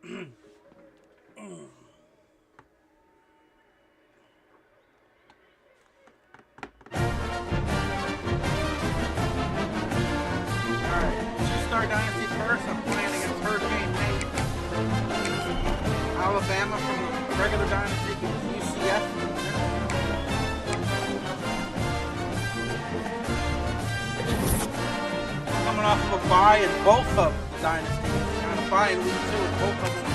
Star Dynasty first. I'm playing against HurricaneNate. Alabama from the regular Dynasty against UCF. Coming off of a bye in both of Dynasties. Kind of bye in week 2 and both of them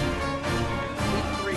week 3.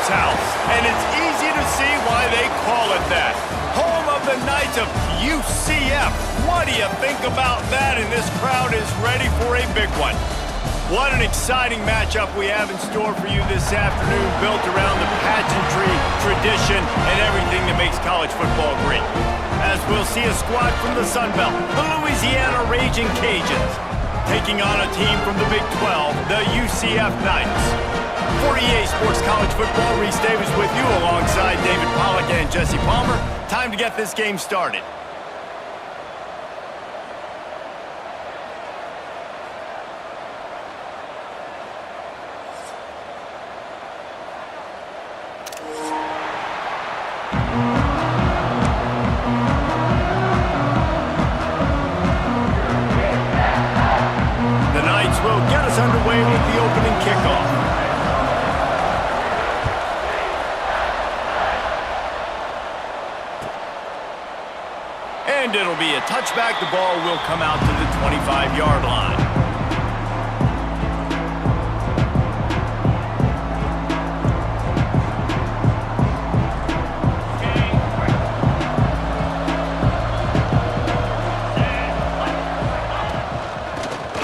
House, and it's easy to see why they call it that. Home of the Knights of UCF. What do you think about that? And this crowd is ready for a big one. What an exciting matchup we have in store for you this afternoon, built around the pageantry, tradition, and everything that makes college football great. As we'll see a squad from the Sun Belt, the Louisiana Raging Cajuns, taking on a team from the Big 12, the UCF Knights. For EA Sports College Football, Reese Davis with you alongside David Pollack and Jesse Palmer. Time to get this game started. The Knights will get us underway with the opening kickoff. And it'll be a touchback. The ball will come out to the 25-yard line.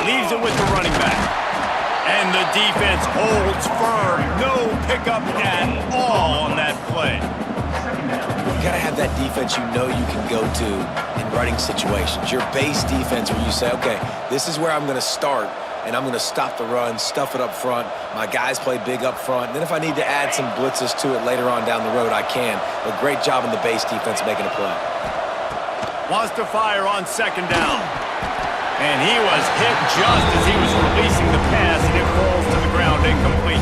Leaves it with the running back. And the defense holds firm. No pickup at all on that play. You gotta have that defense you know you can go to in running situations. Your base defense where you say, okay, this is where I'm gonna start, and I'm gonna stop the run, stuff it up front. My guys play big up front, and then if I need to add some blitzes to it later on down the road, I can. But great job in the base defense making a play. Wants to fire on second down. And he was hit just as he was releasing the pass, and it falls to the ground incomplete.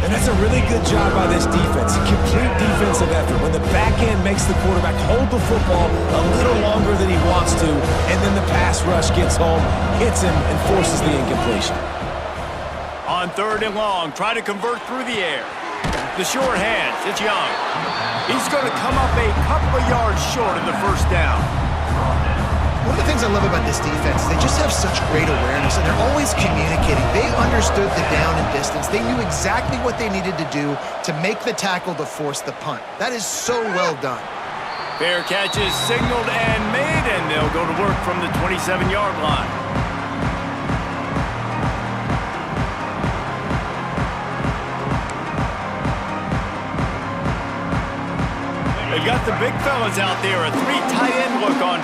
And that's a really good job by this defense. Complete defensive effort. When the back end makes the quarterback hold the football a little longer than he wants to, and then the pass rush gets home, hits him, and forces the incompletion. On third and long, try to convert through the air. The short hands, it's Young. He's going to come up a couple of yards short of the first down. One of the things I love about this defense is they just have such great awareness, and they're always communicating. They understood the down and distance. They knew exactly what they needed to do to make the tackle to force the punt. That is so well done. Fair catch is signaled and made, and they'll go to work from the 27-yard line. They've got the big fellas out there, a 3 tight end look on.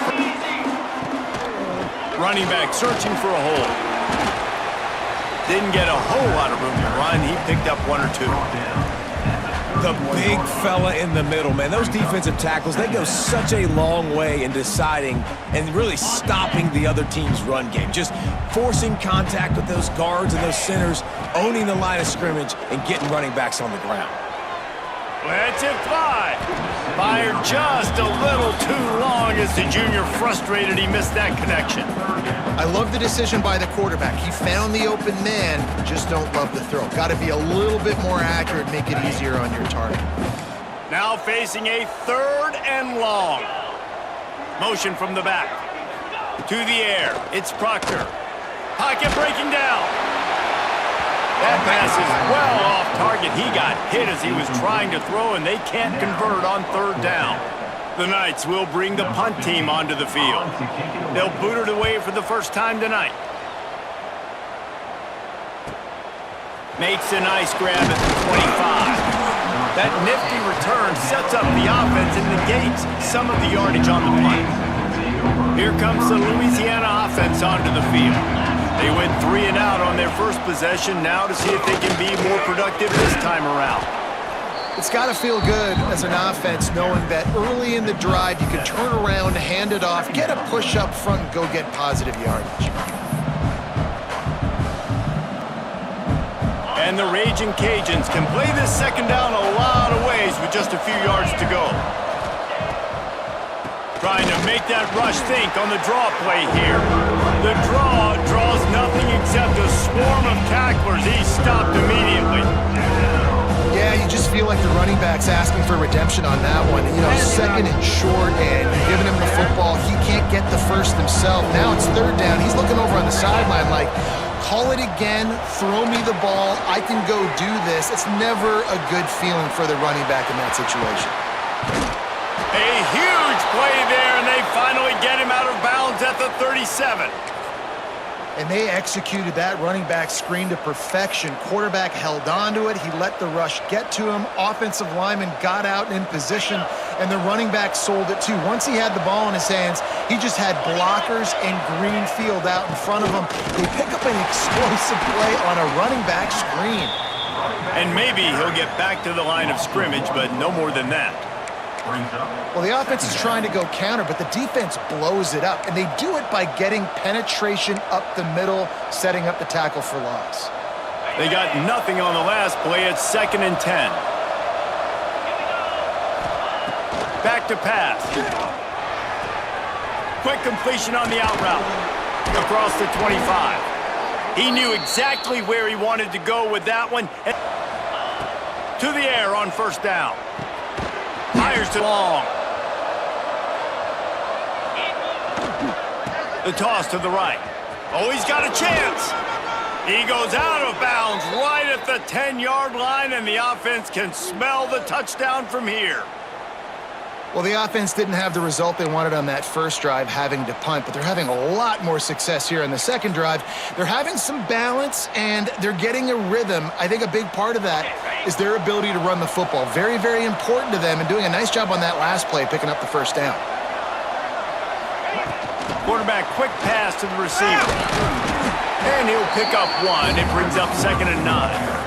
Running back searching for a hole. Didn't get a whole lot of room to run. He picked up 1 or 2. The big fella in the middle, man. Those defensive tackles, they go such a long way in deciding and really stopping the other team's run game. Just forcing contact with those guards and those centers, owning the line of scrimmage, and getting running backs on the ground. Lets it fly. Fired just a little too long as the junior frustrated he missed that connection. I love the decision by the quarterback. He found the open man, just don't love the throw. Got to be a little bit more accurate, make it easier on your target. Now facing a 3rd and long. Motion from the back. To the air, it's Proctor. Pocket breaking down. That pass is well off target. He got hit as he was trying to throw, and they can't convert on 3rd down. The Knights will bring the punt team onto the field. They'll boot it away for the first time tonight. Makes a nice grab at the 25. That nifty return sets up the offense and negates some of the yardage on the punt. Here comes the Louisiana offense onto the field. They went 3 and out on their first possession, now to see if they can be more productive this time around. It's got to feel good as an offense knowing that early in the drive you can turn around, hand it off, get a push up front, and go get positive yardage. And the Raging Cajuns can play this second down a lot of ways with just a few yards to go. Trying to make that rush think on the draw play here. The draw draws nothing except a swarm of tacklers. He's stopped immediately. Yeah, you just feel like the running back's asking for redemption on that one. You know, 2nd and short, and you're giving him the football. He can't get the first himself. Now it's 3rd down. He's looking over on the sideline like, call it again, throw me the ball, I can go do this. It's never a good feeling for the running back in that situation. A huge play there, and they finally get him out of bounds at the 37. And they executed that running back screen to perfection. Quarterback held on to it. He let the rush get to him. Offensive lineman got out in position, and the running back sold it too. Once he had the ball in his hands, he just had blockers and green field out in front of him. They pick up an explosive play on a running back screen. And maybe he'll get back to the line of scrimmage, but no more than that. Well, the offense is trying to go counter, but the defense blows it up, and they do it by getting penetration up the middle, setting up the tackle for loss. They got nothing on the last play. It's 2nd and 10. Back to pass. Quick completion on the out route. Across the 25. He knew exactly where he wanted to go with that one. To the air on 1st down. Fires to long. The toss to the right. Oh, he's got a chance. He goes out of bounds right at the 10-yard line, and the offense can smell the touchdown from here. Well, the offense didn't have the result they wanted on that first drive, having to punt, but they're having a lot more success here in the second drive. They're having some balance, and they're getting a rhythm. I think a big part of that is their ability to run the football. Very, very important to them, and doing a nice job on that last play, picking up the 1st down. Quarterback quick pass to the receiver. And he'll pick up 1. It brings up 2nd and 9.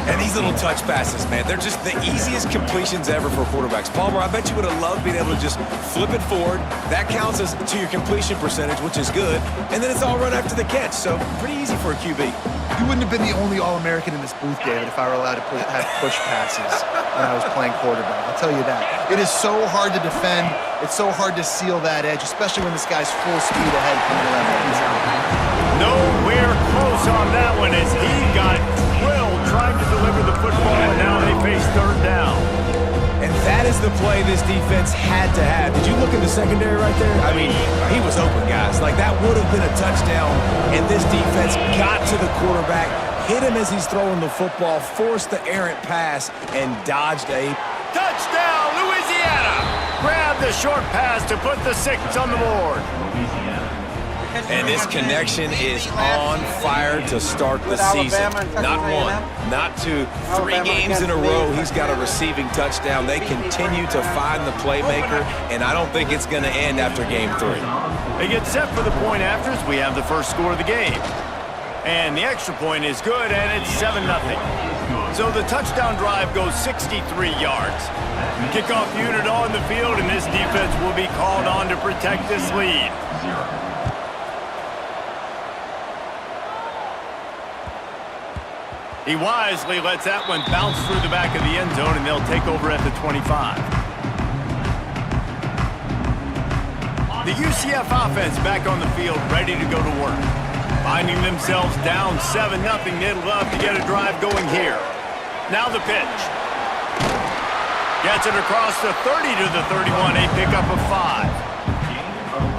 And these little touch passes, man, they're just the easiest completions ever for quarterbacks. Palmer, I bet you would have loved being able to just flip it forward. That counts as to your completion percentage, which is good. And then it's all run after the catch, so pretty easy for a QB. You wouldn't have been the only All-American in this booth, David, if I were allowed to have push passes when I was playing quarterback. I'll tell you that. It is so hard to defend. It's so hard to seal that edge, especially when this guy's full speed ahead coming around the end zone. Nowhere close on that one as he got drilled trying to deliver the football, and now they face 3rd down. And that is the play this defense had to have. Did you look in the secondary right there? I mean, he was open, guys. Like, that would have been a touchdown, and this defense got to the quarterback, hit him as he's throwing the football, forced the errant pass, and dodged a touchdown, Louisiana! Grab the short pass to put the 6 on the board. And this connection is on fire to start the season. Not 1, not 2, 3 games in a row. He's got a receiving touchdown. They continue to find the playmaker, and I don't think it's going to end after game 3. They get set for the point afters. We have the first score of the game. And the extra point is good, and it's 7-0. So the touchdown drive goes 63 yards. Kickoff unit on the field, and this defense will be called on to protect this lead. He wisely lets that one bounce through the back of the end zone, and they'll take over at the 25. The UCF offense back on the field, ready to go to work. Finding themselves down 7-0, they'd love to get a drive going here. Now the pitch. Gets it across the 30 to the 31, a pickup of 5.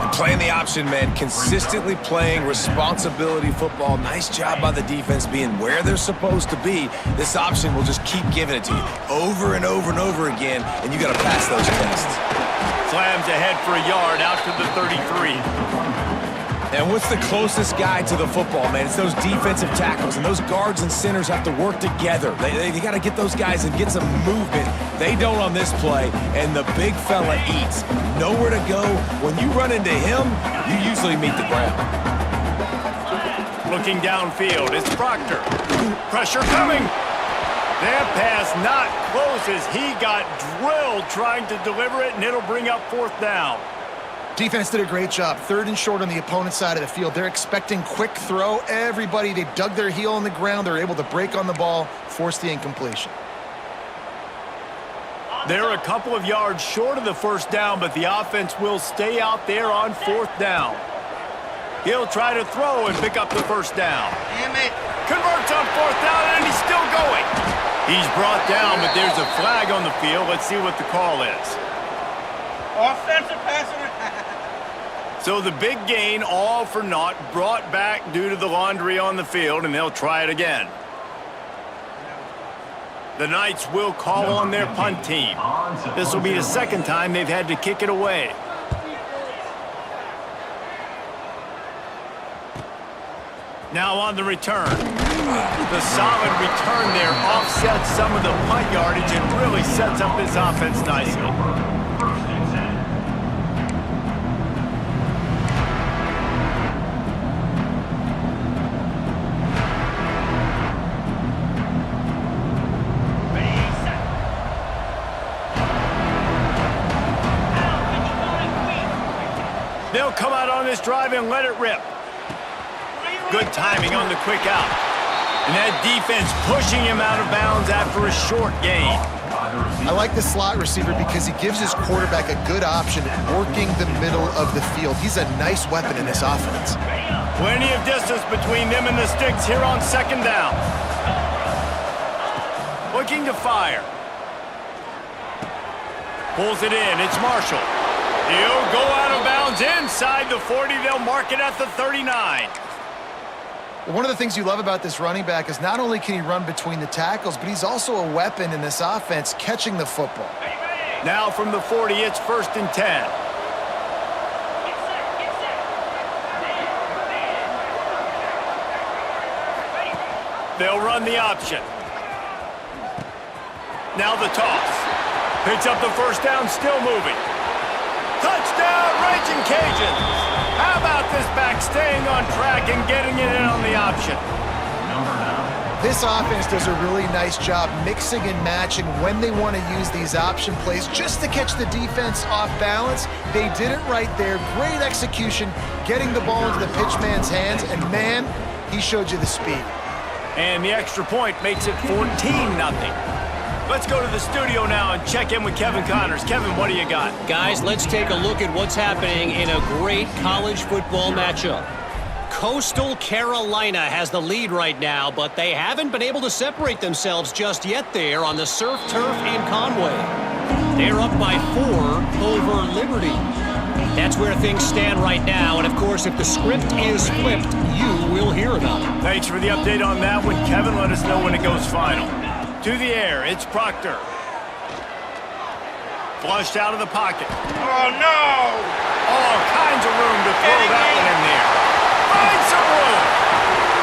And playing the option, man, consistently playing responsibility football. Nice job by the defense being where they're supposed to be. This option will just keep giving it to you over and over and over again, and you got to pass those tests. Slams ahead for a yard out to the 33. And what's the closest guy to the football, man? It's those defensive tackles, and those guards and centers have to work together. They got to get those guys and get some movement. They don't on this play, and the big fella eats. Nowhere to go. When you run into him, you usually meet the ground. Looking downfield, it's Proctor. Pressure coming. That pass not close as he got drilled trying to deliver it, and it'll bring up 4th down. Defense did a great job. 3rd and short on the opponent's side of the field. They're expecting quick throw. Everybody, they dug their heel in the ground. They're able to break on the ball, force the incompletion. They're a couple of yards short of the 1st down, but the offense will stay out there on 4th down. He'll try to throw and pick up the 1st down. Damn it. Converts on 4th down, and he's still going. He's brought down, but there's a flag on the field. Let's see what the call is. Offensive pass interference. So the big gain, all for naught, brought back due to the laundry on the field, and they'll try it again. The Knights will call on their punt team. This will be the 2nd time they've had to kick it away. Now on the return. The solid return there offsets some of the punt yardage and really sets up this offense nicely. They'll come out on this drive and let it rip. Good timing on the quick out. And that defense pushing him out of bounds after a short gain. I like the slot receiver because he gives his quarterback a good option working the middle of the field. He's a nice weapon in this offense. Plenty of distance between them and the sticks here on 2nd down. Looking to fire. Pulls it in. It's Marshall. He'll go out of bounds inside the 40. They'll mark it at the 39. One of the things you love about this running back is not only can he run between the tackles, but he's also a weapon in this offense catching the football. Now from the 40, it's 1st and 10. They'll run the option. Now the toss. Picks up the 1st down, still moving. Touchdown, Raging Cajuns! How about this back staying on track and getting it in on the option? This offense does a really nice job mixing and matching when they want to use these option plays just to catch the defense off balance. They did it right there. Great execution, getting the ball into the pitchman's hands, and man, he showed you the speed. And the extra point makes it 14-0. Let's go to the studio now and check in with Kevin Connors. Kevin, what do you got? Guys, let's take a look at what's happening in a great college football matchup. Coastal Carolina has the lead right now, but they haven't been able to separate themselves just yet there on the surf turf in Conway. They're up by 4 over Liberty. That's where things stand right now, and of course, if the script is flipped, you will hear about it. Thanks for the update on that one, Kevin. Let us know when it goes final. To the air, it's Proctor. Flushed out of the pocket. Oh, no! All kinds of room to throw that one in there. Find some room.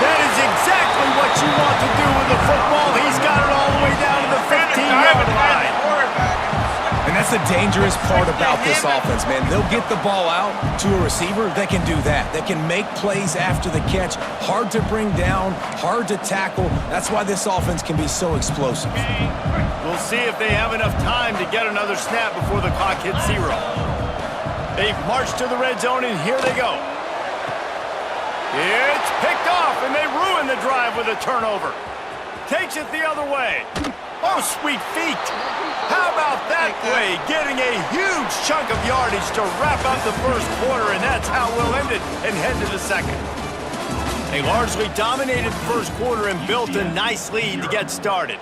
That is exactly what you want to do with the football. He's got it all the way down to the 15-yard line. And that's the dangerous part about this offense, man. They'll get the ball out to a receiver. They can do that. They can make plays after the catch. Hard to bring down, hard to tackle. That's why this offense can be so explosive. We'll see if they have enough time to get another snap before the clock hits 0. They've marched to the red zone, and here they go. It's picked off, and they ruin the drive with a turnover. Takes it the other way. Oh, sweet feet. How about that play? Getting a huge chunk of yardage to wrap up the first quarter, and that's how we'll end it and head to the second. They largely dominated the first quarter and built a nice lead to get started.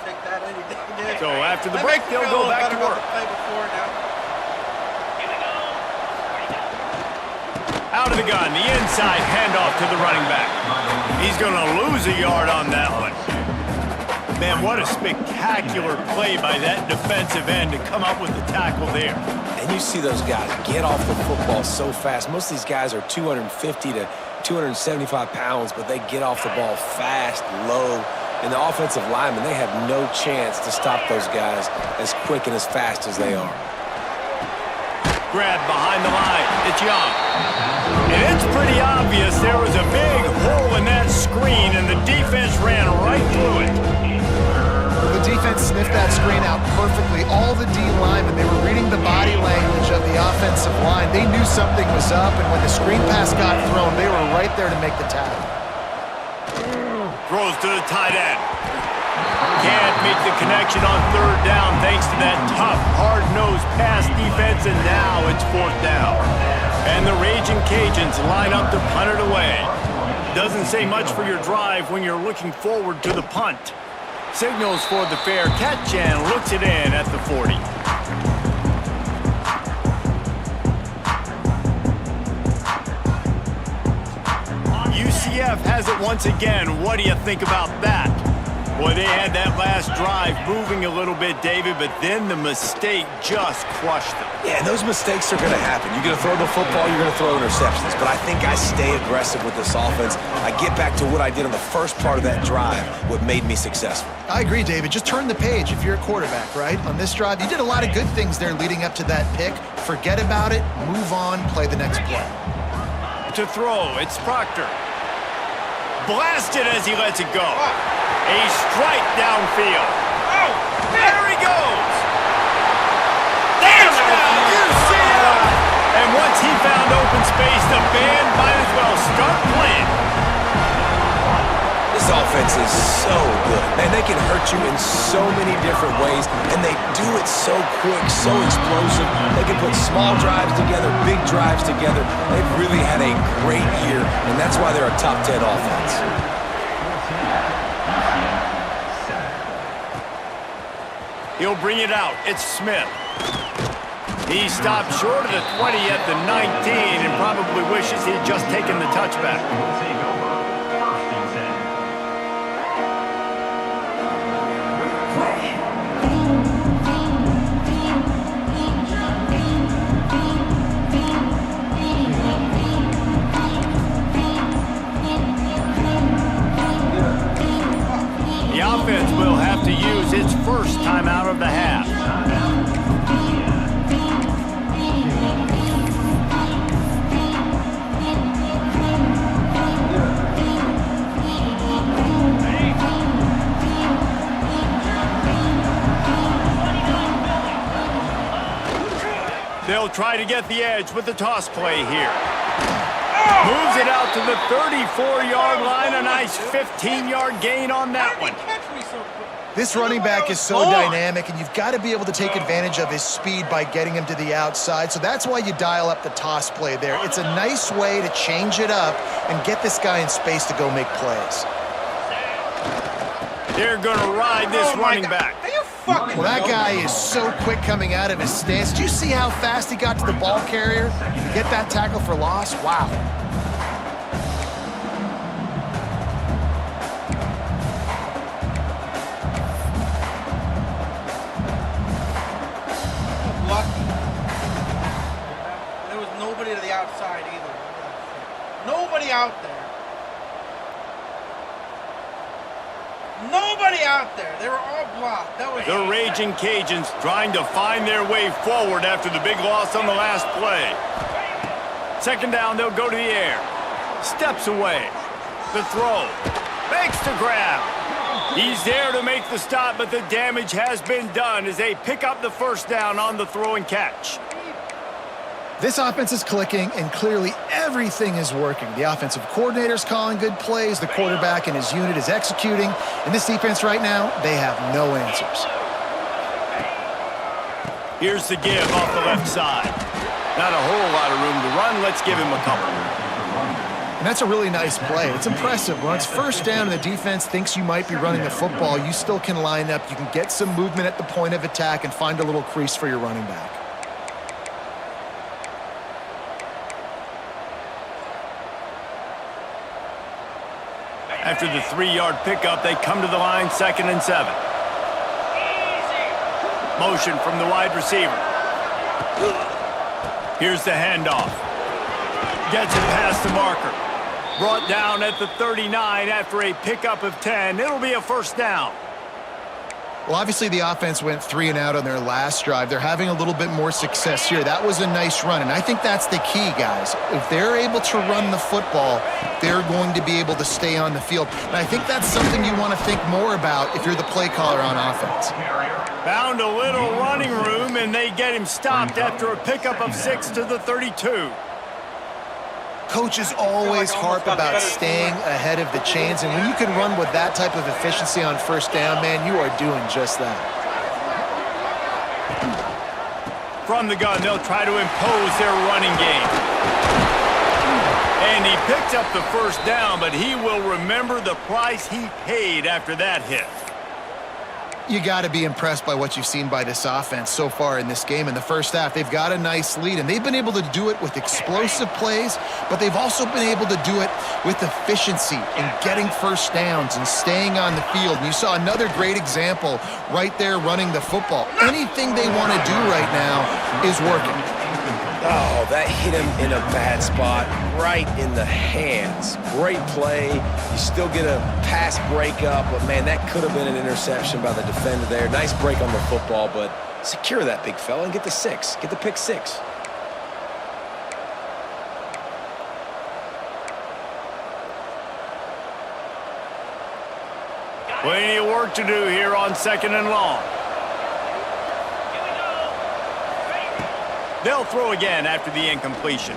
Take that any day. So after the break, they'll go back to work. Out of the gun, the inside handoff to the running back. He's going to lose a yard on that one. Man, what a spectacular play by that defensive end to come up with the tackle there. And you see those guys get off the football so fast. Most of these guys are 250 to 275 pounds, but they get off the ball fast, low. And the offensive linemen, they have no chance to stop those guys as quick and as fast as they are. Grab behind the line. It's Young. And it's pretty obvious there was a big hole in that screen, and the defense ran right through it. The defense sniffed that screen out perfectly. All the D linemen, they were reading the body language of the offensive line. They knew something was up, and when the screen pass got thrown, they were right there to make the tackle. Throws to the tight end. Can't make the connection on third down thanks to that tough, hard-nosed pass defense, and now it's 4th down. And the Raging Cajuns line up to punt it away. Doesn't say much for your drive when you're looking forward to the punt. Signals for the fair catch and looks it in at the 40. UCF has it once again. What do you think about that? Boy, they had that last drive moving a little bit, David, but then the mistake just crushed them. Yeah, and those mistakes are going to happen. You're going to throw the football, you're going to throw interceptions. But I think I stay aggressive with this offense. I get back to what I did on the first part of that drive, what made me successful. I agree, David. Just turn the page if you're a quarterback, right? On this drive, you did a lot of good things there leading up to that pick. Forget about it, move on, play the next play. To throw, it's Proctor. Blasted as he lets it go. A strike downfield. Oh, there he goes. Touchdown, UCF! And once he found open space, the band might as well start playing. This offense is so good. Man, they can hurt you in so many different ways, and they do it so quick, so explosive. They can put small drives together, big drives together. They've really had a great year, and that's why they're a top 10 offense. He'll bring it out. It's Smith. He stopped short of the 20 at the 19 and probably wishes he'd just taken the touchback. The offense will have to use its first time out of the half. They'll try to get the edge with the toss play here. Moves it out to the 34-yard line. A nice 15-yard gain on that one. This running back is so dynamic, and you've got to be able to take advantage of his speed by getting him to the outside. So that's why you dial up the toss play there. It's a nice way to change it up and get this guy in space to go make plays. They're going to ride this running back. Well, that guy is so quick coming out of his stance. Do you see how fast he got to the ball carrier? Get that tackle for loss? Wow. There was nobody to the outside either. Nobody out there. Nobody out there. They were all blocked. That was The Raging Cajuns trying to find their way forward after the big loss on the last play. Second down, they'll go to the air. Steps away. The throw. Makes the grab. He's there to make the stop, but the damage has been done as they pick up the first down on the throw and catch. This offense is clicking, and clearly everything is working. The offensive coordinator's calling good plays, the quarterback and his unit is executing, and this defense right now, they have no answers. Here's the give off the left side. Not a whole lot of room to run. Let's give him a couple. And that's a really nice play. It's impressive. When it's first down and the defense thinks you might be running the football, you still can line up. You can get some movement at the point of attack and find a little crease for your running back. After the 3-yard pickup, they come to the line, 2nd and 7. Motion from the wide receiver. Here's the handoff. Gets it past the marker. Brought down at the 39 after a pickup of 10. It'll be a first down. Well, obviously the offense went 3 and out on their last drive. They're having a little bit more success here. That was a nice run, and I think that's the key, guys. If they're able to run the football, they're going to be able to stay on the field. And I think that's something you want to think more about if you're the play caller on offense. Found a little running room, and they get him stopped after a pickup of 6 to the 32. Coaches always harp about staying ahead of the chains, and when you can run with that type of efficiency on first down, man, you are doing just that. From the gun, they'll try to impose their running game. And he picks up the first down, but he will remember the price he paid after that hit. You got to be impressed by what you've seen by this offense so far in this game. In the first half, they've got a nice lead, and they've been able to do it with explosive plays, but they've also been able to do it with efficiency and getting first downs and staying on the field. And you saw another great example right there running the football. Anything they want to do right now is working. Oh, that hit him in a bad spot, right in the hands. Great play. You still get a pass breakup, but, man, that could have been an interception by the defender there. Nice break on the football, but secure that big fella and get the 6. Get the pick 6. Plenty of work to do here on 2nd and long. They'll throw again after the incompletion.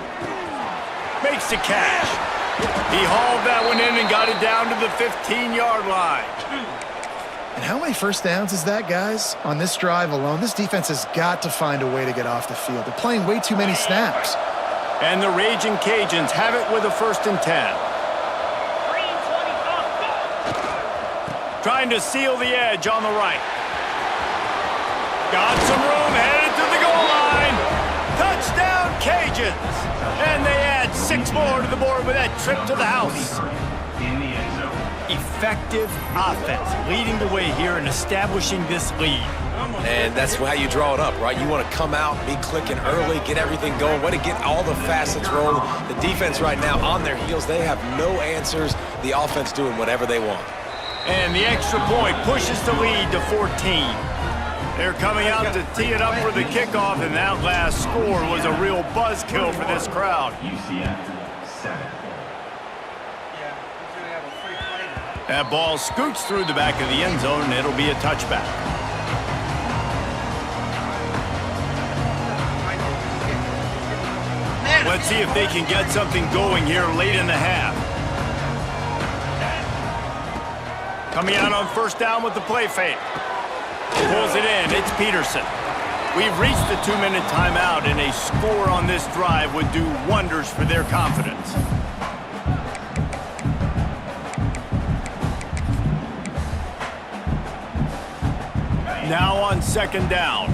Makes the catch. He hauled that one in and got it down to the 15-yard line. And how many first downs is that, guys? On this drive alone, this defense has got to find a way to get off the field. They're playing way too many snaps. And the Raging Cajuns have it with a 1st and 10. Trying to seal the edge on the right. Got some room, headed to the goal line. Touchdown, Cajuns! And they add 6 more to the board with that trip to the house. Effective offense leading the way here and establishing this lead. And that's how you draw it up, right? You want to come out, be clicking early, get everything going, way to get all the facets rolling. The defense right now on their heels, they have no answers. The offense doing whatever they want. And the extra point pushes the lead to 14. They're coming out to tee it up for the kickoff, and that last score was a real buzzkill for this crowd. That ball scoots through the back of the end zone, and it'll be a touchback. Let's see if they can get something going here late in the half. Coming out on first down with the play fake. Pulls it in. It's Peterson. We've reached the 2-minute timeout, and a score on this drive would do wonders for their confidence. Now on 2nd down.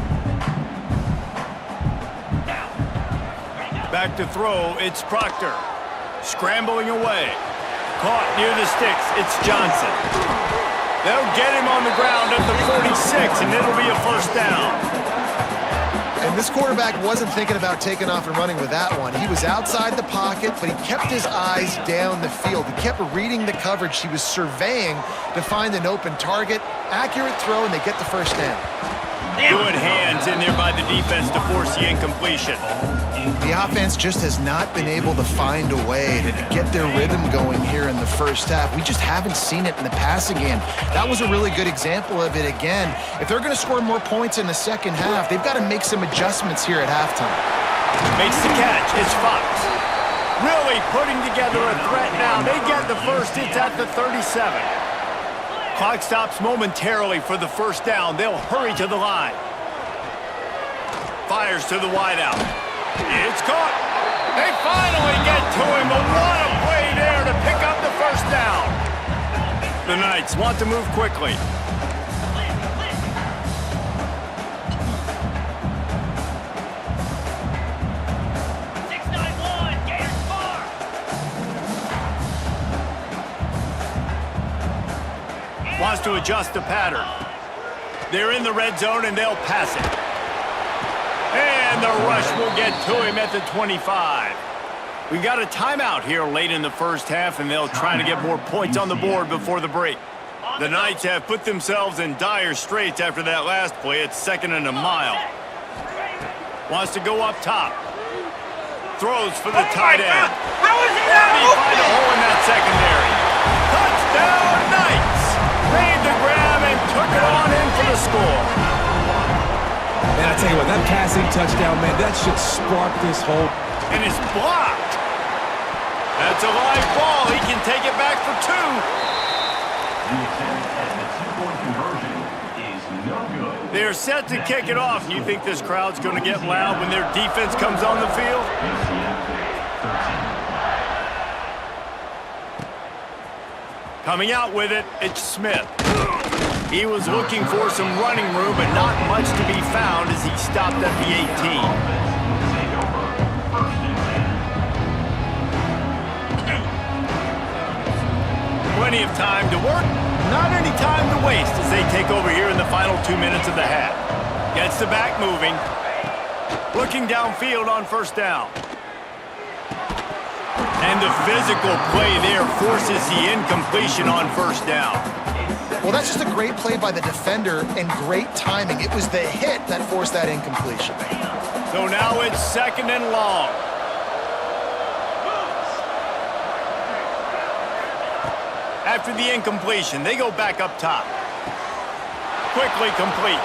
Back to throw. It's Proctor. Scrambling away. Caught near the sticks. It's Johnson. They'll get him on the ground at the 46, and it'll be a first down. And And this quarterback wasn't thinking about taking off and running with that one. He was outside the pocket, but he kept his eyes down the field. He kept reading the coverage. He was surveying to find an open target. Accurate throw, and they get the first down. Good hands in there by the defense to force the incompletion. The offense just has not been able to find a way to get their rhythm going here in the first half. We just haven't seen it in the passing game. That was a really good example of it again. If they're going to score more points in the second half, they've got to make some adjustments here at halftime. Makes the catch. It's Fox. Really putting together a threat now. They get the first. It's at the 37. Clock stops momentarily for the first down. They'll hurry to the line. Fires to the wideout. It's caught. They finally get to him, but what a play there to pick up the first down. The Knights want to move quickly. Wants to adjust the pattern. They're in the red zone, and they'll pass it. And the rush will get to him at the 25. We got a timeout here late in the first half, and they'll try to get more points on the board before the break. The Knights have put themselves in dire straits after that last play. It's 2nd and a mile. Wants to go up top. Throws for the tight end. How is he not He find a hole in that secondary. Touchdown, Knights! Made the grab and took it on in for the score. Man, I tell you what, that passing touchdown, man, that should spark this whole... And it's blocked. That's a live ball. He can take it back for 2. They're set to kick it off. You think this crowd's going to get loud when their defense comes on the field? Coming out with it, it's Smith. He was looking for some running room, but not much to be found as he stopped at the 18. Plenty of time to work, not any time to waste as they take over here in the final 2 minutes of the half. Gets the back moving. Looking downfield on first down. And the physical play there forces the incompletion on first down. Well, that's just a great play by the defender and great timing. It was the hit that forced that incompletion. So now it's 2nd and long. After the incompletion, they go back up top. Quickly complete.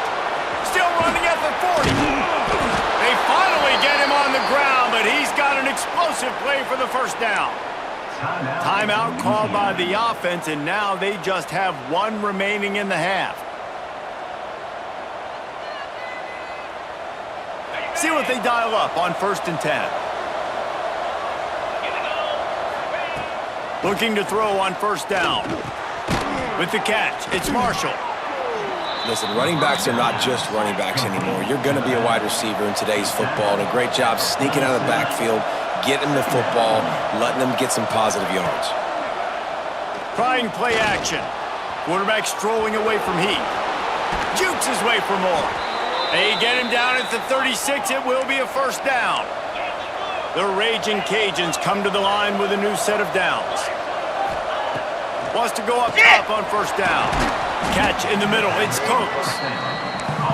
Still running at the 40. They finally get him on the ground, but he's got an explosive play for the first down. Timeout called by the offense, and now they just have 1 remaining in the half. See what they dial up on 1st and 10. Looking to throw on first down. With the catch, it's Marshall. Listen, running backs are not just running backs anymore. You're going to be a wide receiver in today's football, and a great job sneaking out of the backfield, getting the football, letting them get some positive yards. Trying play action. Quarterback strolling away from heat. Jukes his way for more. They get him down at the 36. It will be a first down. The Raging Cajuns come to the line with a new set of downs. Wants to go up top on first down. Catch in the middle. It's Coates.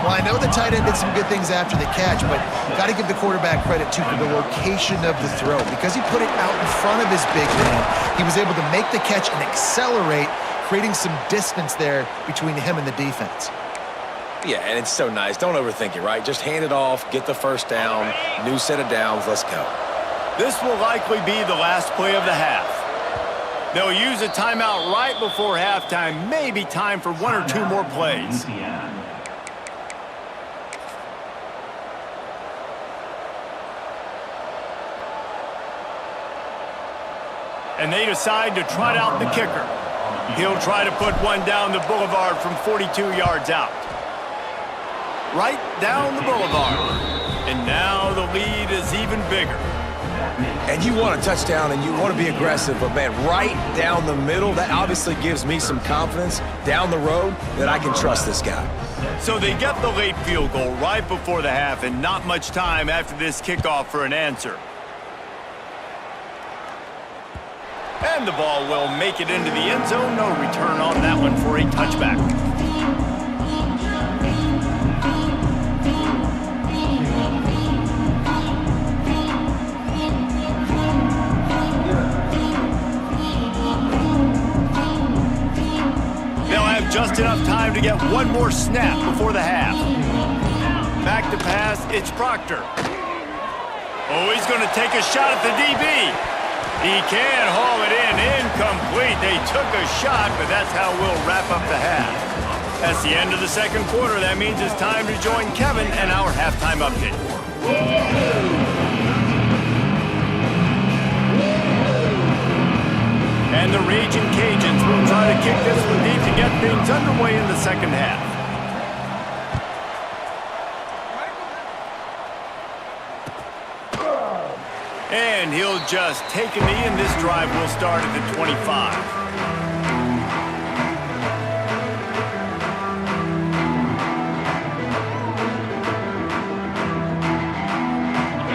Well, I know the tight end did some good things after the catch, but got to give the quarterback credit, too, for the location of the throw. Because he put it out in front of his big man, he was able to make the catch and accelerate, creating some distance there between him and the defense. Yeah, and it's so nice. Don't overthink it, right? Just hand it off, get the first down, new set of downs, let's go. This will likely be the last play of the half. They'll use a timeout right before halftime, maybe time for 1 or 2 more plays. And they decide to trot out the kicker. He'll try to put one down the boulevard from 42 yards out. Right down the boulevard. And now the lead is even bigger. And you want a touchdown and you want to be aggressive, but man, right down the middle, that obviously gives me some confidence down the road that I can trust this guy. So they get the late field goal right before the half and not much time after this kickoff for an answer. And the ball will make it into the end zone. No return on that one for a touchback. They'll have just enough time to get one more snap before the half. Back to pass, it's Proctor. Oh, he's going to take a shot at the DB. He can haul it in, incomplete. They took a shot, but that's how we'll wrap up the half. That's the end of the second quarter. That means it's time to join Kevin and our halftime update. And the Raging Cajuns will try to kick this one deep to get things underway in the second half. And he'll just take a knee, and this drive will start at the 25.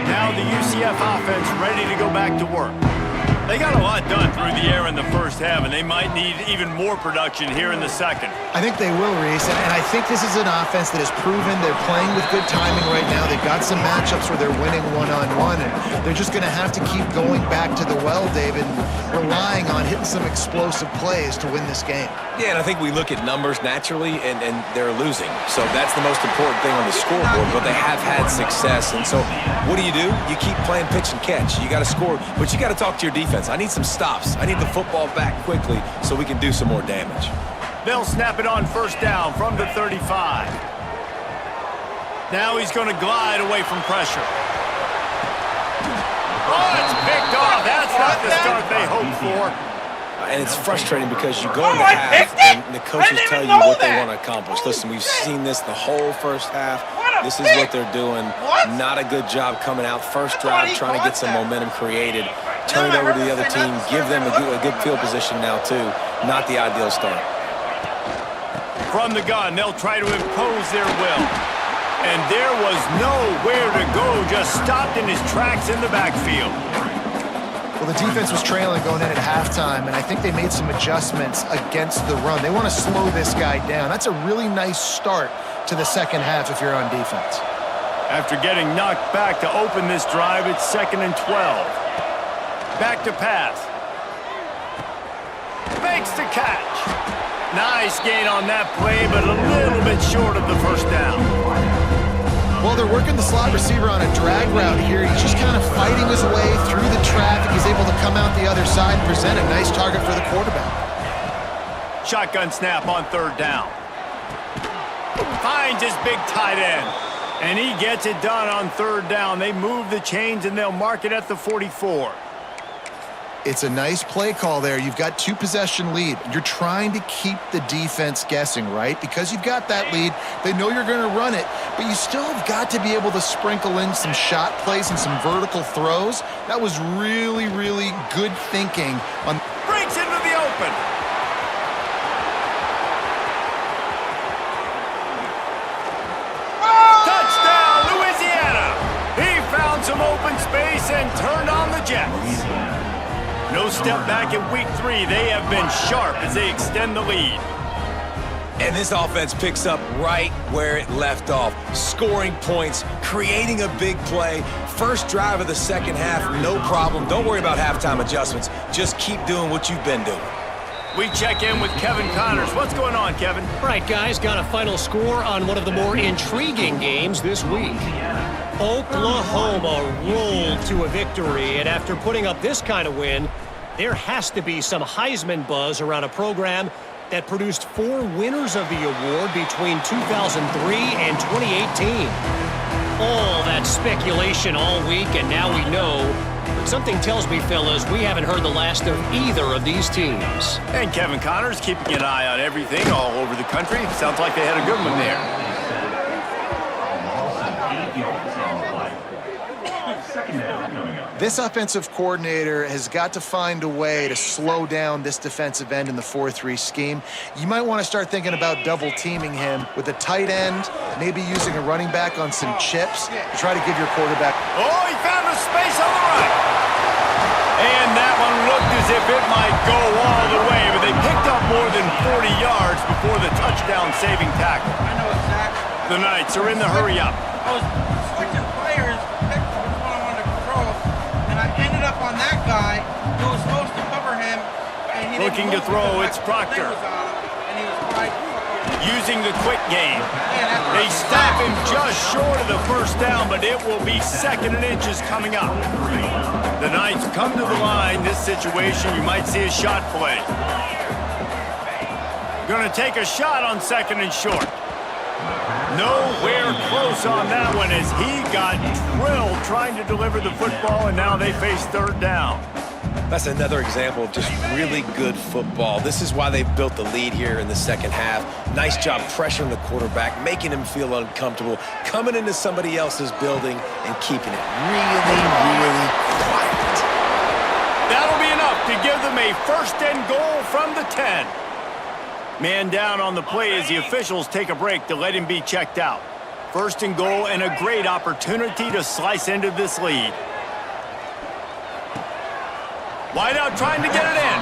Now the UCF offense ready to go back to work. They got a lot done through the air in the first half, and they might need even more production here in the second. I think they will, Reese, and I think this is an offense that has proven they're playing with good timing right now. They've got some matchups where they're winning one-on-one, and they're just going to have to keep going back to the well, David, relying on hitting some explosive plays to win this game. Yeah, and I think we look at numbers naturally, and they're losing. So that's the most important thing on the scoreboard, but they have had success. And so what do? You keep playing pitch and catch. You got to score, but you got to talk to your defense. I need some stops. I need the football back quickly so we can do some more damage. They'll snap it on first down from the 35. Now he's going to glide away from pressure. Oh, it's picked off. That's not the start they hoped for. And it's frustrating because you go in the half and the coaches tell you what they want to accomplish. Listen, we've seen this the whole first half. This is what they're doing. Not a good job coming out. First drive, trying to get some momentum created. Turn it over to the other team. Give them a good field position now, too. Not the ideal start. From the gun, they'll try to impose their will. And there was nowhere to go. Just stopped in his tracks in the backfield. Well, the defense was trailing going in at halftime, and I think they made some adjustments against the run. They want to slow this guy down. That's a really nice start to the second half if you're on defense. After getting knocked back to open this drive, it's 2nd and 12. Back to pass. Makes the catch. Nice gain on that play, but a little bit short of the first down. Well, they're working the slot receiver on a drag route here. He's just kind of fighting his way through the traffic. He's able to come out the other side and present a nice target for the quarterback. Shotgun snap on third down. Finds his big tight end. And he gets it done on third down. They move the chains, and they'll mark it at the 44. It's a nice play call there. You've got 2-possession lead. You're trying to keep the defense guessing, right? Because you've got that lead. They know you're going to run it, but you still have got to be able to sprinkle in some shot plays and some vertical throws. That was really, really good thinking. Breaks into the open. Touchdown, Louisiana. He found some open space and turned on the Jets. No step back in week 3. They have been sharp as they extend the lead. And this offense picks up right where it left off. Scoring points, creating a big play. First drive of the second half, no problem. Don't worry about halftime adjustments. Just keep doing what you've been doing. We check in with Kevin Connors. What's going on, Kevin? All right, guys, got a final score on one of the more intriguing games this week. Oklahoma rolled to a victory, and after putting up this kind of win, there has to be some Heisman buzz around a program that produced 4 winners of the award between 2003 and 2018. All that speculation all week, and now we know. But something tells me, fellas, we haven't heard the last of either of these teams. And Kevin Connors keeping an eye on everything all over the country. Sounds like they had a good one there. Second down coming up. This offensive coordinator has got to find a way to slow down this defensive end in the 4-3 scheme. You might want to start thinking about double teaming him with a tight end, maybe using a running back on some chips to try to give your quarterback. Oh, he found a space on the right. And that one looked as if it might go all the way, but they picked up more than 40 yards before the touchdown-saving tackle. I know exactly. The Knights are in the hurry-up. I was switching players, picked which one I wanted to control, and I ended up on that guy who was supposed to cover him, and he Looking to didn't throw, move it's because my Proctor. thing was on him, and he was right. Using the quick game. Man, They stop him just short of the first down, but it will be 2nd and inches coming up. The Knights come to the line. This situation, you might see a shot play. Going to take a shot on 2nd and short. Nowhere close on that one as he got drilled trying to deliver the football, and now they face 3rd down. That's another example of just really good football. This is why they've built the lead here in the second half. Nice job pressuring the quarterback, making him feel uncomfortable, coming into somebody else's building and keeping it really, really quiet. That'll be enough to give them a 1st and goal from the 10. Man down on the play as the officials take a break to let him be checked out. 1st and goal and a great opportunity to slice into this lead. Wideout trying to get it in.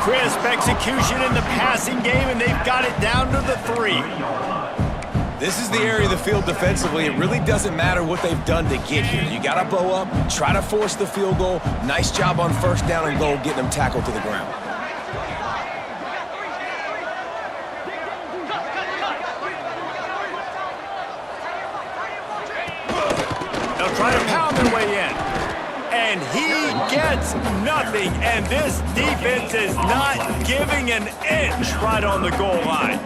Crisp execution in the passing game, and they've got it down to the 3. This is the area of the field defensively. It really doesn't matter what they've done to get here. You got to bow up, try to force the field goal. Nice job on 1st down and goal, getting them tackled to the ground. They'll try to pound their way in. And he gets nothing, and this defense is not giving an inch right on the goal line.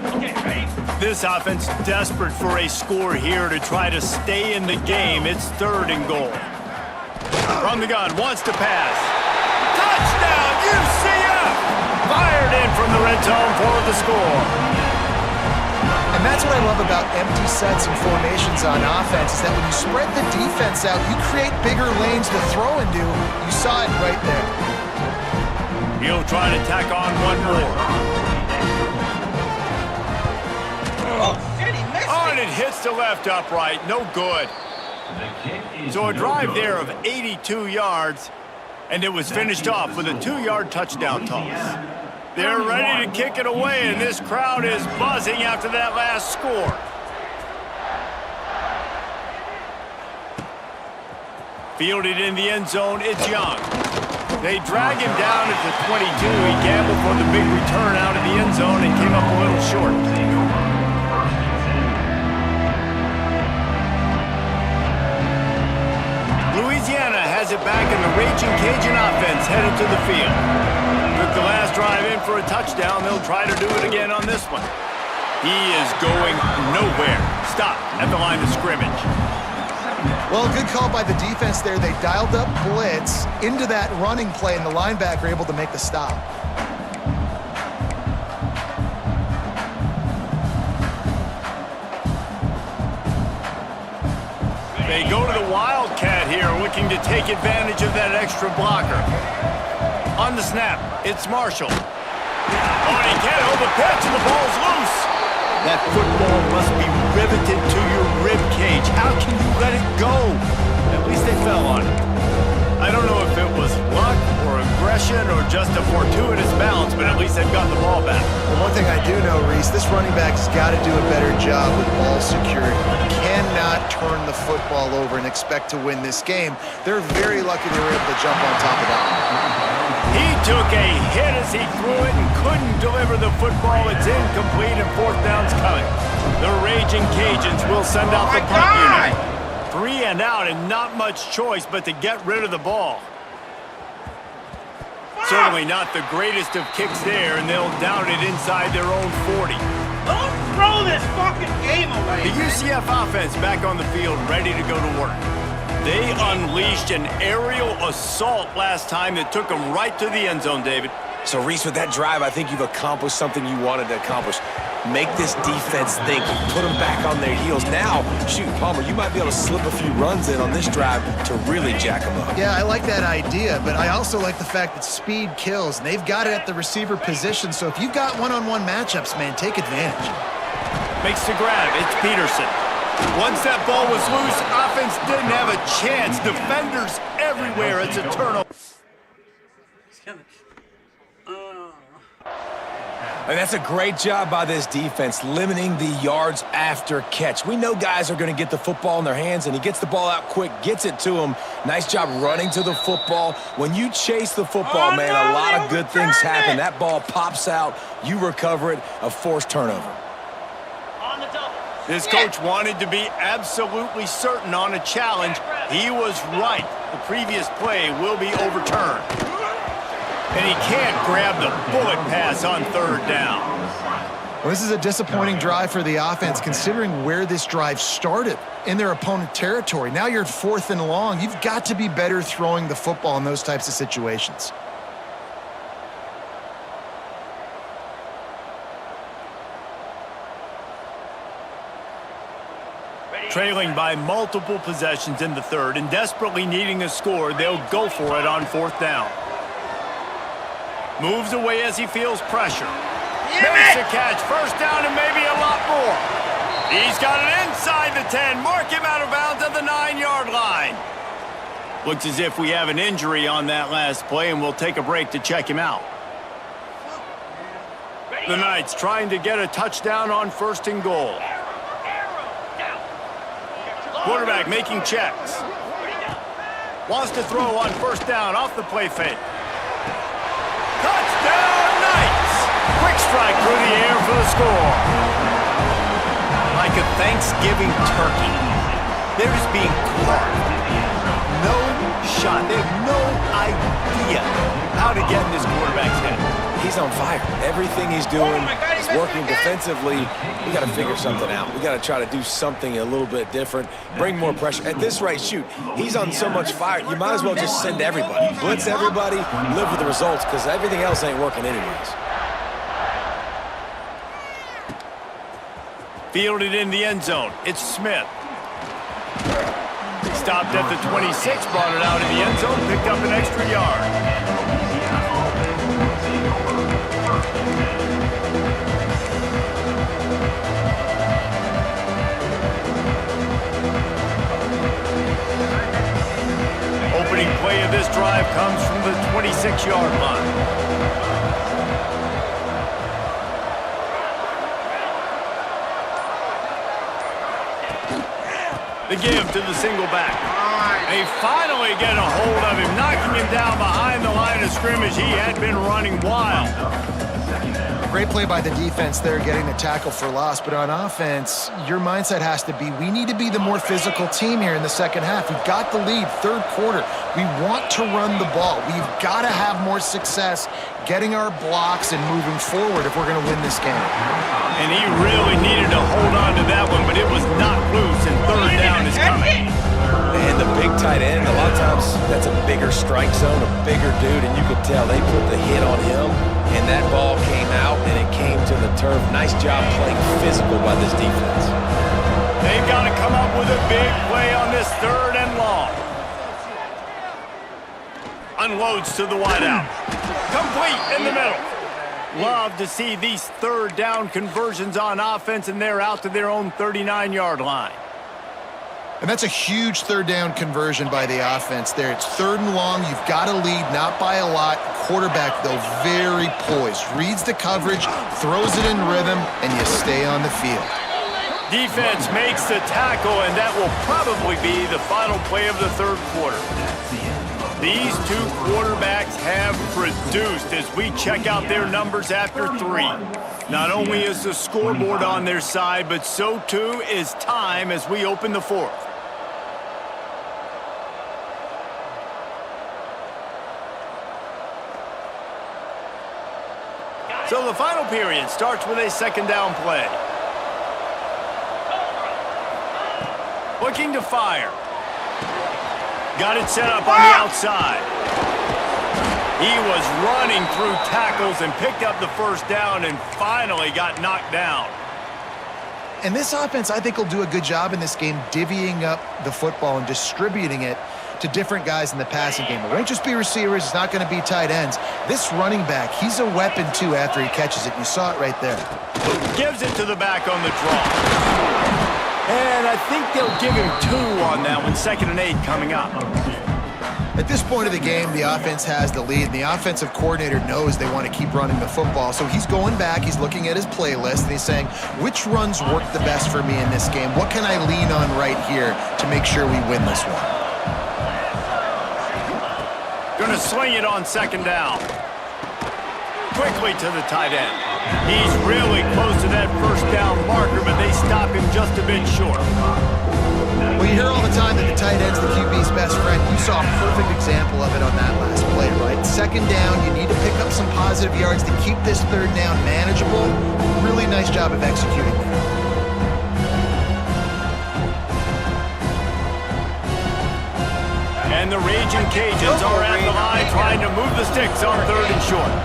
This offense desperate for a score here to try to stay in the game. It's 3rd and goal. From the gun, wants to pass. Touchdown, UCF! Fired in from the red zone for the score. And that's what I love about empty sets and formations on offense, is that when you spread the defense out, you create bigger lanes to throw into. You saw it right there. He'll try to tack on one more. Oh, shit, he missed Oh, and it. it hits the left upright. No good. So a drive there of 82 yards, and it was finished off with a 2-yard touchdown toss. They're ready to kick it away, and this crowd is buzzing after that last score. Fielded in the end zone, it's Young. They drag him down at the 22. He gambled for the big return out of the end zone and came up a little short. Louisiana has it back, and the Raging Cajun offense headed to the field. Took the last drive in for a touchdown. They'll try to do it again on this one. He is going nowhere. Stopped at the line of scrimmage. Well, good call by the defense there. They dialed up blitz into that running play, and the linebacker able to make the stop. They go to the Wildcat here, looking to take advantage of that extra blocker. On the snap, it's Marshall. Oh, and he can't hold the pitch, and the ball's loose. That football must be riveted to your rib cage. How can you let it go? At least they fell on it. I don't know if it was luck or aggression or just a fortuitous bounce, but at least they've got the ball back. Well, one thing I do know, Reese, this running back has got to do a better job with ball security. You cannot turn the football over and expect to win this game. They're very lucky they were able to jump on top of that. He took a hit as he threw it and couldn't deliver the football. It's incomplete, and 4th down's coming. The Raging Cajuns will send out the punt unit. 3 and out, and not much choice but to get rid of the ball. Certainly not the greatest of kicks there, and they'll down it inside their own 40. Don't throw this fucking game away. The UCF offense back on the field, ready to go to work. They unleashed an aerial assault last time that took them right to the end zone, David. So, Reese, with that drive, I think you've accomplished something you wanted to accomplish. make this defense think, put them back on their heels. Now, shoot, Palmer, you might be able to slip a few runs in on this drive to really jack them up. Yeah, I like that idea, but I also like the fact that speed kills, and they've got it at the receiver position, so if you've got one-on-one matchups, man, take advantage. Makes the grab. It's Peterson. Once that ball was loose, offense didn't have a chance. Defenders everywhere. It's a turnover. And that's a great job by this defense, limiting the yards after catch. We know guys are going to get the football in their hands, and he gets the ball out quick, gets it to him. Nice job running to the football. When you chase the football, man, a lot of good things happen. That ball pops out, you recover it, a forced turnover. This coach wanted to be absolutely certain on a challenge. He was right. The previous play will be overturned. And he can't grab the bullet pass on third down. Well, this is a disappointing drive for the offense, considering where this drive started in their opponent territory. Now you're at 4th and long. You've got to be better throwing the football in those types of situations. Trailing by multiple possessions in the third and desperately needing a score, they'll go for it on 4th down. Moves away as he feels pressure. Makes a catch. First down and maybe a lot more. He's got it inside the 10. Mark him out of bounds at the 9-yard line. Looks as if we have an injury on that last play, and we'll take a break to check him out. The Knights trying to get a touchdown on 1st and goal. Quarterback making checks. Wants to throw on 1st down off the play fake. Touchdown, Knights! Quick strike through the air for the score. Like a Thanksgiving turkey. They're just being carved. No shot. They have no idea how to get in this quarterback's head. He's on fire. Everything he's doing is working defensively. We got to figure something out. We got to try to do something a little bit different, bring more pressure. At this rate, shoot, he's on so much fire, you might as well just send everybody. Blitz everybody, live with the results, because everything else ain't working anyways. Fielded in the end zone. It's Smith. Stopped at the 26, brought it out in the end zone, picked up an extra yard. Opening play of this drive comes from the 26-yard line. The give to the single back. They finally get a hold of him, knocking him down behind the line of scrimmage. He had been running wild. Great play by the defense there, getting the tackle for loss. But on offense, your mindset has to be, we need to be the more physical team here in the second half. We've got the lead, 3rd quarter. We want to run the ball. We've got to have more success getting our blocks and moving forward if we're going to win this game. And he really needed to hold on to that one, but it was not loose, and 3rd down is coming. And the big tight end, a lot of times that's a bigger strike zone, a bigger dude, and you could tell they put the hit on him, and that ball came out, and it came to the turf. Nice job playing physical by this defense. They've got to come up with a big play on this 3rd and long. Unloads to the wideout. Complete in the middle. Love to see these 3rd down conversions on offense, and they're out to their own 39-yard line. And that's a huge 3rd down conversion by the offense there. It's 3rd and long. You've got to lead, not by a lot. Quarterback, though, very poised. Reads the coverage, throws it in rhythm, and you stay on the field. Defense makes the tackle, and that will probably be the final play of the 3rd quarter. These two quarterbacks have produced as we check out their numbers after 3. Not only is the scoreboard on their side, but so too is time as we open the 4th. So the final period starts with a 2nd down play. Looking to fire. Got it set up on the outside. He was running through tackles and picked up the first down and finally got knocked down. And this offense, I think, will do a good job in this game divvying up the football and distributing it to different guys in the passing game. It won't just be receivers. It's not going to be tight ends. This running back, he's a weapon, too, after he catches it. You saw it right there. Gives it to the back on the draw. And I think they'll give him 2 on that one. 2nd and 8 coming up. At this point of the game, the offense has the lead, and the offensive coordinator knows they want to keep running the football. So he's going back, he's looking at his playlist, and he's saying, which runs work the best for me in this game? What can I lean on right here to make sure we win this one? Gonna swing it on 2nd down. Quickly to the tight end. He's really close to that first down marker, but they stop him just a bit short. Well, you hear all the time that the tight end's the QB's best friend. You saw a perfect example of it on that last play, right? 2nd down, you need to pick up some positive yards to keep this 3rd down manageable. Really nice job of executing that. And the Raging Cajuns are at the line trying to move the sticks on 3rd and short.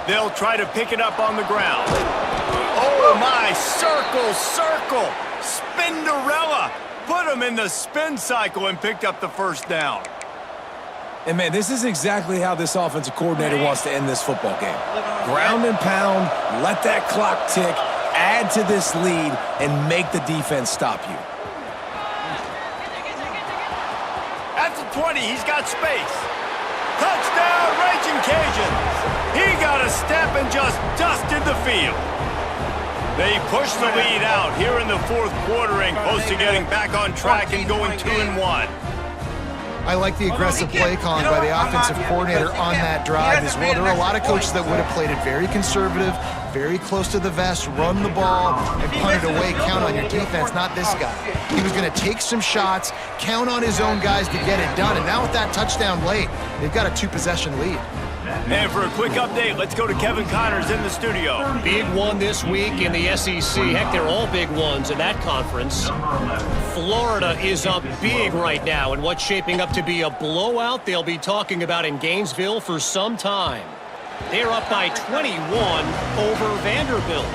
They'll try to pick it up on the ground. Oh my, circle, Spinderella. Put him in the spin cycle and picked up the first down. And man, this is exactly how this offensive coordinator wants to end this football game. Ground and pound, let that clock tick, add to this lead, and make the defense stop you. At the 20, he's got space. Touchdown, Raging Cajuns. He got a step and just dusted the field. They push the lead out here in the 4th quarter and close to getting back on track and going 2-1. I like the aggressive play calling by the offensive coordinator on that drive as well. There are a lot of coaches that would have played it very conservative, very close to the vest, run the ball, and punt it away, count on your defense, not this guy. He was going to take some shots, count on his own guys to get it done, and now with that touchdown late, they've got a 2-possession lead. And for a quick update, let's go to Kevin Connors in the studio. Big one this week in the SEC. Heck, they're all big ones in that conference. Florida is up big right now in what's shaping up to be a blowout they'll be talking about in Gainesville for some time. They're up by 21 over Vanderbilt.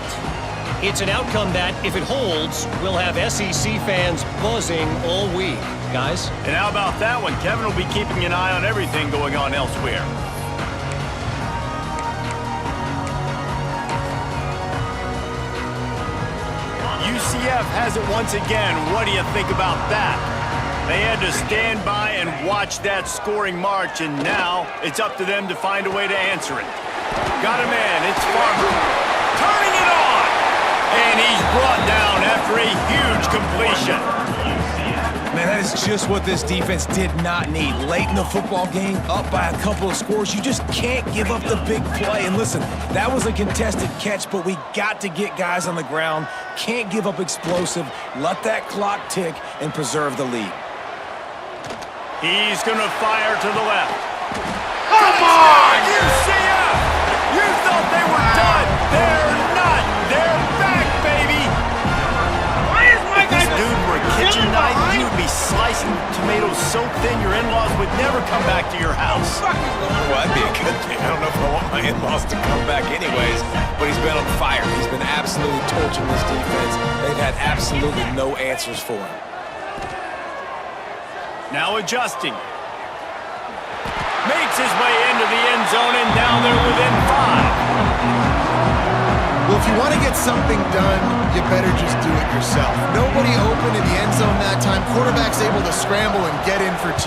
It's an outcome that, if it holds, will have SEC fans buzzing all week. Guys? And how about that one? Kevin will be keeping an eye on everything going on elsewhere. UCF has it once again. What do you think about that? They had to stand by and watch that scoring march, and now it's up to them to find a way to answer it. Got a man, it's Farmer. Turning it on! And he's brought down after a huge completion. Man, that is just what this defense did not need. Late in the football game, up by a couple of scores, you just can't give up the big play. And listen, that was a contested catch, but we got to get guys on the ground. Can't give up explosive. Let that clock tick and preserve the lead. He's going to fire to the left. Come on, UCF! You thought they were done. They're not. They're back, baby. Why is my guy? If this dude were a kitchen knife, he would be slicing tomatoes so thin your in-laws would never come back to your house. Well, that'd be a good thing. I don't know if I want my in-laws to come back anyways, but he's been on fire. He's been absolutely torching this defense. They've had absolutely no answers for him. Now adjusting. Makes his way into the end zone and down there within 5. Well, if you want to get something done, you better just do it yourself. Nobody open in the end zone that time. Quarterback's able to scramble and get in for 2.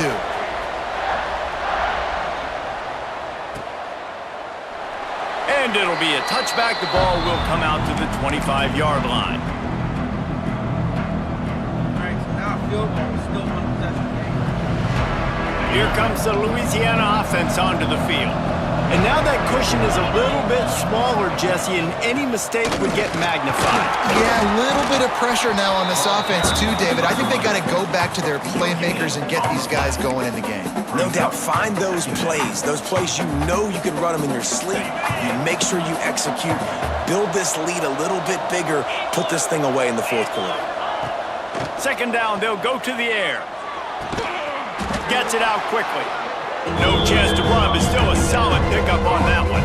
And it'll be a touchback. The ball will come out to the 25-yard line. All right, so now field goal is still 1 possession game. Here comes the Louisiana offense onto the field. And now that cushion is a little bit smaller, Jesse, and any mistake would get magnified. Yeah, a little bit of pressure now on this offense too, David. I think they got to go back to their playmakers and get these guys going in the game. No doubt, find those plays you know you can run them in your sleep. You make sure you execute, build this lead a little bit bigger, put this thing away in the 4th quarter. 2nd down, they'll go to the air. gets it out quickly. No chance to run, but still a solid pickup on that one.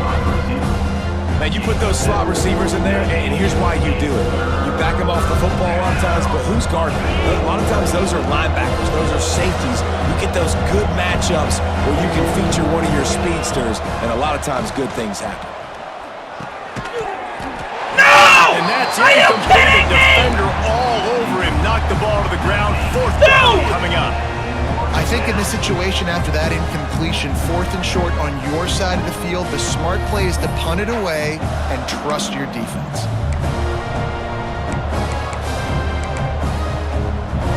Man, you put those slot receivers in there, and here's why you do it. You back them off the football a lot of times, but who's guarding them? A lot of times those are linebackers, those are safeties. You get those good matchups where you can feature one of your speedsters, and a lot of times good things happen. And that's incomplete. Defender all over him. Knocked the ball to the ground. Fourth down coming up. I think in this situation after that incompletion, 4th and short on your side of the field, the smart play is to punt it away and trust your defense.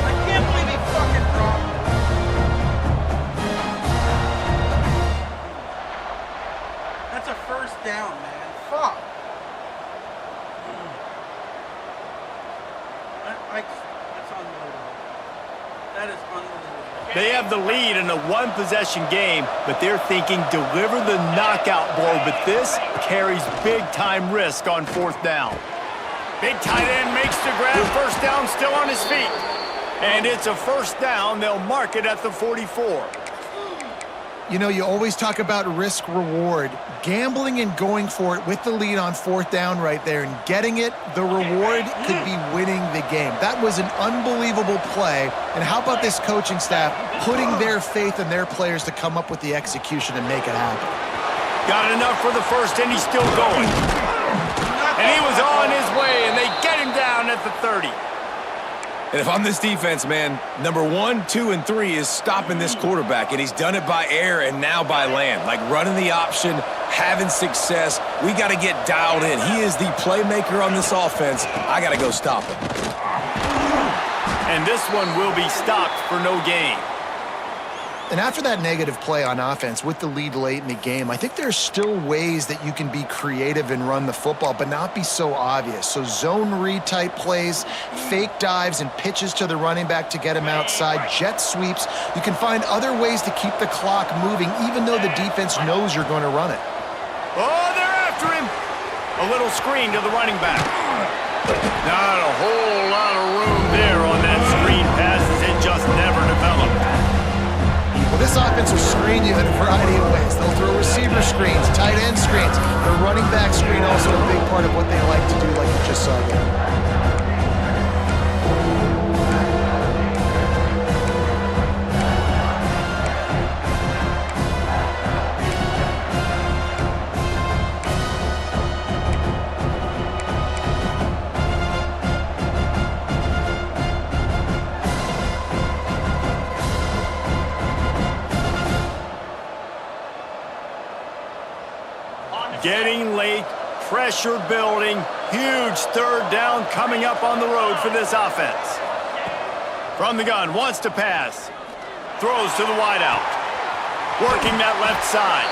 I can't believe he fucking dropped it. That's a first down, man. Fuck. That's unbelievable. That is unbelievable. They have the lead in a one-possession game, but they're thinking deliver the knockout blow, but this carries big-time risk on 4th down. Big tight end makes the grab. First down, still on his feet. And it's a first down. They'll mark it at the 44. You know, you always talk about risk-reward. Gambling and going for it with the lead on 4th down right there and getting it, the reward could be winning the game. That was an unbelievable play. And how about this coaching staff putting their faith in their players to come up with the execution and make it happen? Got enough for the first, and he's still going. And he was on his way, and they get him down at the 30. And if I'm this defense, man, number 1, 2, and 3 is stopping this quarterback, and he's done it by air and now by land. Like running the option, having success. We got to get dialed in. He is the playmaker on this offense. I got to go stop him. And this one will be stopped for no gain. And after that negative play on offense with the lead late in the game, I think there's still ways that you can be creative and run the football, but not be so obvious. So zone read type plays, fake dives and pitches to the running back to get him outside, jet sweeps. You can find other ways to keep the clock moving, even though the defense knows you're going to run it. Oh, they're after him. A little screen to the running back. Not a whole lot of room there on that screen pass as it just never developed. Well, this offense will screen you in a variety of ways. They'll throw receiver screens, tight end screens. The running back screen also a big part of what they like to do, like you just saw there. Getting late, pressure building, huge third down coming up on the road for this offense. From the gun, wants to pass. Throws to the wideout. Working that left side.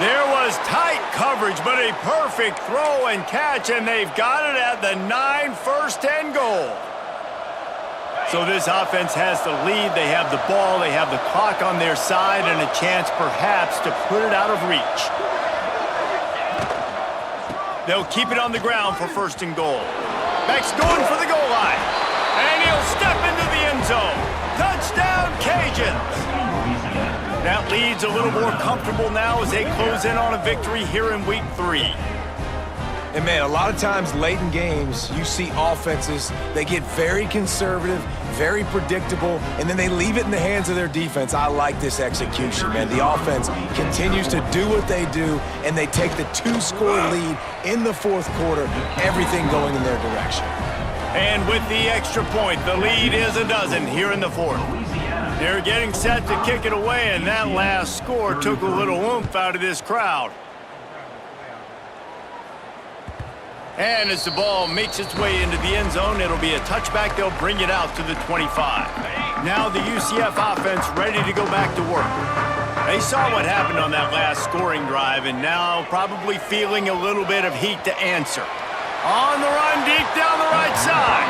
There was tight coverage, but a perfect throw and catch, and they've got it at the 9, 1st and goal. So this offense has the lead. They have the ball, they have the clock on their side, and a chance perhaps to put it out of reach. They'll keep it on the ground for 1st and goal. Beck's going for the goal line. And he'll step into the end zone. Touchdown, Cajuns! That lead's a little more comfortable now as they close in on a victory here in Week 3. And man, a lot of times late in games, you see offenses, they get very conservative, very predictable, and then they leave it in the hands of their defense. I like this execution, man. The offense continues to do what they do, and they take the 2-score lead in the 4th quarter, everything going in their direction. And with the extra point, the lead is a dozen here in the 4th. They're getting set to kick it away, and that last score took a little oomph out of this crowd. And as the ball makes its way into the end zone, it'll be a touchback. They'll bring it out to the 25. Now the UCF offense ready to go back to work. They saw what happened on that last scoring drive, and now probably feeling a little bit of heat to answer. On the run, deep down the right side.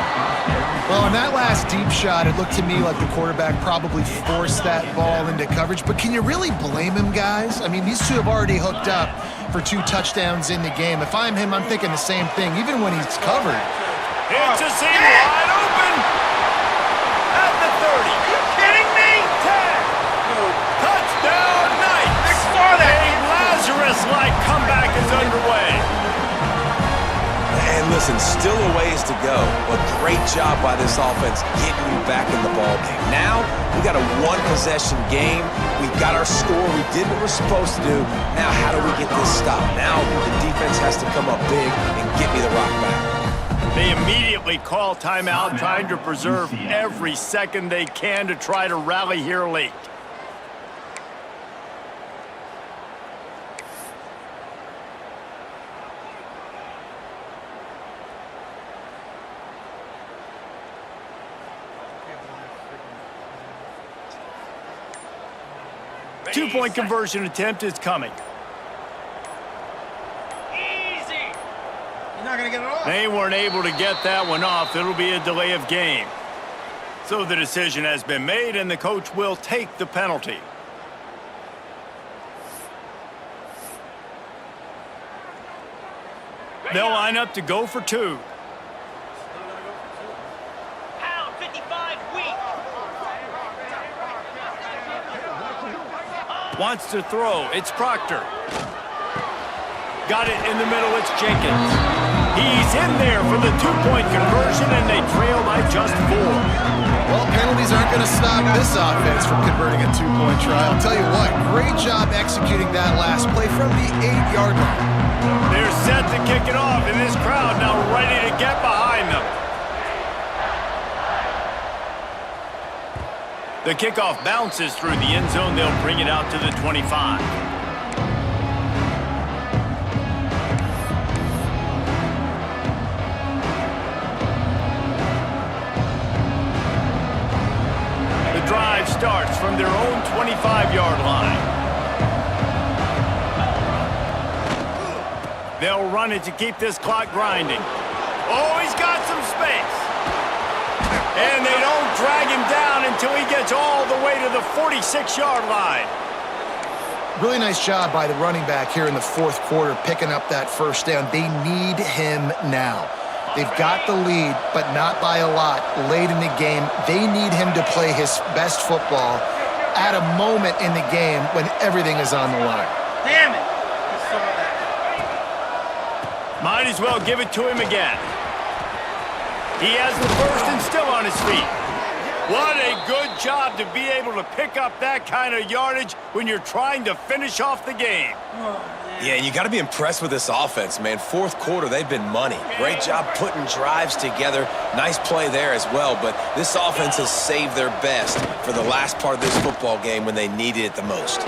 Well, in that last deep shot, it looked to me like the quarterback probably forced that ball into coverage. But can you really blame him, guys? I mean, these two have already hooked up for 2 touchdowns in the game. If I'm him, I'm thinking the same thing, even when he's covered. It's a seam wide open at the 30. Are you kidding me? 10. Listen, still a ways to go, but great job by this offense getting you back in the ball game. Now, we got a one-possession game. We got our score. We did what we're supposed to do. Now, how do we get this stopped? Now, the defense has to come up big and get me the rock back. They immediately call timeout, trying to preserve every second they can to try to rally here late. Two-point conversion attempt is coming. Easy. You're not going to get it off. They weren't able to get that one off. It'll be a delay of game. So the decision has been made, and the coach will take the penalty. They'll line up to go for two. Pound 55 weak. Wants to throw. It's Proctor. Got it in the middle. It's Jenkins. He's in there for the two-point conversion, and they trail by just 4. Well, penalties aren't going to stop this offense from converting a two-point try. I'll tell you what, great job executing that last play from the 8-yard line. They're set to kick it off, and this crowd now ready to get behind them. The kickoff bounces through the end zone. They'll bring it out to the 25. The drive starts from their own 25-yard line. They'll run it to keep this clock grinding. Oh, he's got some space. And they don't drag him down until he gets all the way to the 46-yard line. Really nice job by the running back here in the fourth quarter, picking up that first down. They need him now. They've got the lead, but not by a lot late in the game. They need him to play his best football at a moment in the game when everything is on the line. Damn it. I saw that. Might as well give it to him again. He has the first and still on his feet. What a good job to be able to pick up that kind of yardage when you're trying to finish off the game. Yeah, you got to be impressed with this offense, man. Fourth quarter, they've been money. Great job putting drives together. Nice play there as well, but this offense has saved their best for the last part of this football game when they needed it the most.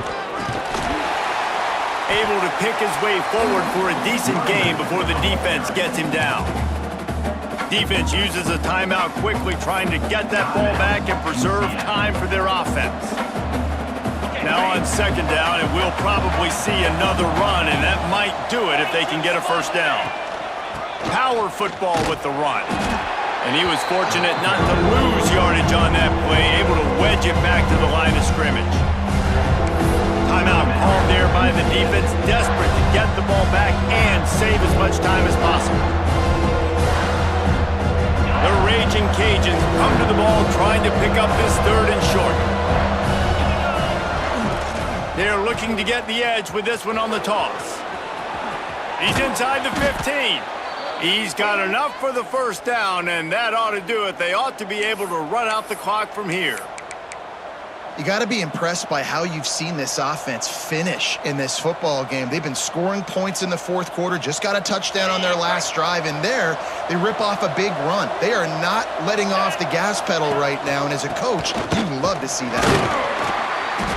Able to pick his way forward for a decent game before the defense gets him down. Defense uses a timeout quickly, trying to get that ball back and preserve time for their offense. Now on second down, and we'll probably see another run, and that might do it if they can get a first down. Power football with the run. And he was fortunate not to lose yardage on that play, able to wedge it back to the line of scrimmage. Timeout called there by the defense, desperate to get the ball back and save as much time as possible. The Raging Cajuns come to the ball trying to pick up this third and short. They're looking to get the edge with this one on the toss. He's inside the 15. He's got enough for the first down, and that ought to do it. They ought to be able to run out the clock from here. You got to be impressed by how you've seen this offense finish in this football game. They've been scoring points in the fourth quarter, just got a touchdown on their last drive, and there they rip off a big run. They are not letting off the gas pedal right now, and as a coach, you love to see that.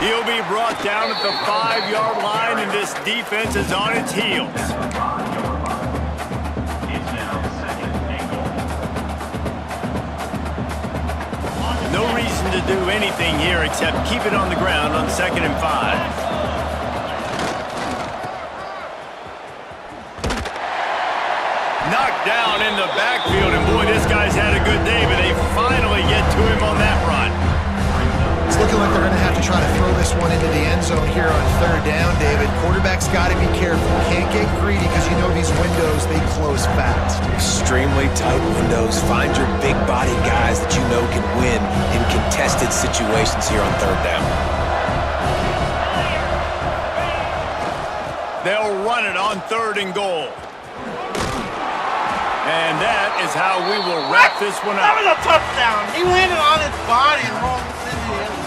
He'll be brought down at the 5-yard line, and this defense is on its heels. No reason to do anything here except keep it on the ground on 2nd and 5. Knocked down in the backfield, and boy, this guy's had a good day, but they finally get to him on that run. It's looking like they're going to have to try to throw this one into the end zone here on third down, David. Quarterback's got to be careful. Can't get greedy because you know these windows, they close fast. Extremely tight windows. Find your big-bodied guys that you know can win in contested situations here on third down. They'll run it on 3rd and goal. And that is how we will wrap this one That up. was a touchdown. He landed on his body and rolled into the end.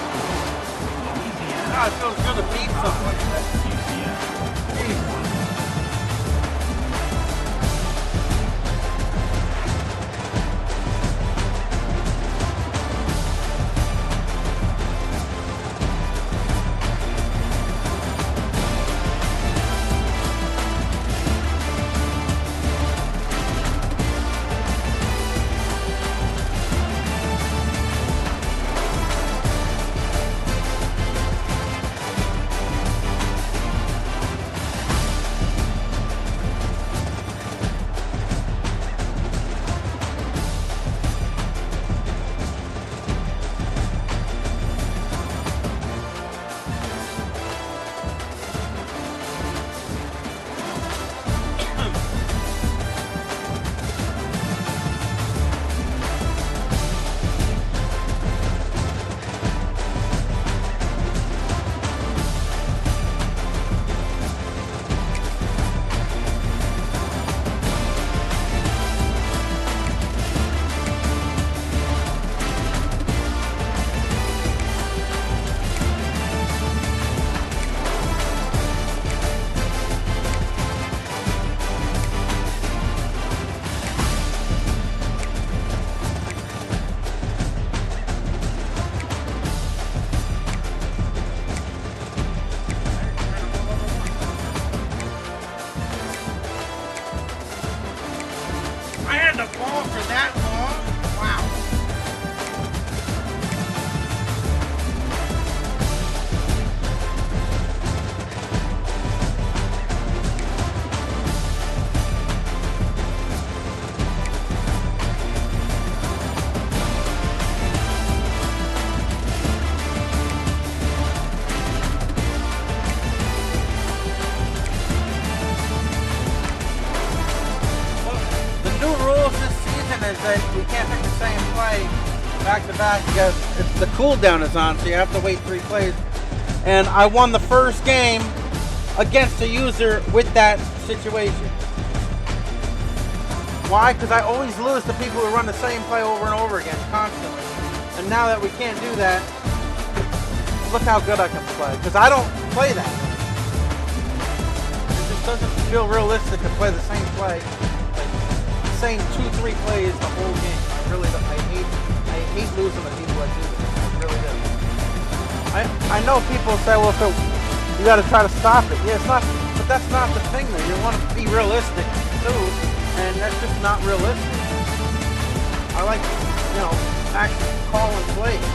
God, it feels good to beat somebody. Jeez. I had the ball for that long? Wow. The new rules this season is that we can't pick the same play back to back because the cooldown is on, so you have to wait 3 plays. And I won the first game against a user with that situation. Why? Because I always lose to people who run the same play over and over again, constantly. And now that we can't do that, look how good I can play. Because I don't play that way. It just doesn't feel realistic to play the same play, like the same 2-3 plays the whole game. I really don't. I hate losing to people that do this. I really do. I know people say, well, you got to try to stop it. Yeah, it's not, but that's not the thing though. You want to be realistic too, and that's just not realistic. I like, actually calling plays,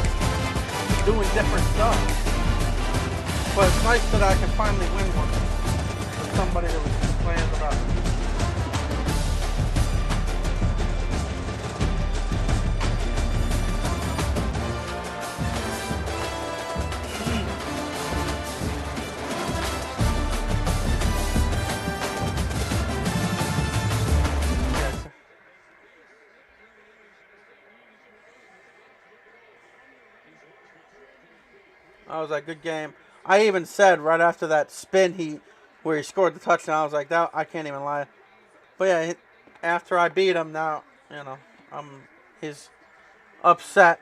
doing different stuff. But it's nice that I can finally win one with somebody that was complaining about it. That was a good game. I even said right after that spin where he scored the touchdown, I was like, that I can't even lie. But yeah, after I beat him, now he's upset.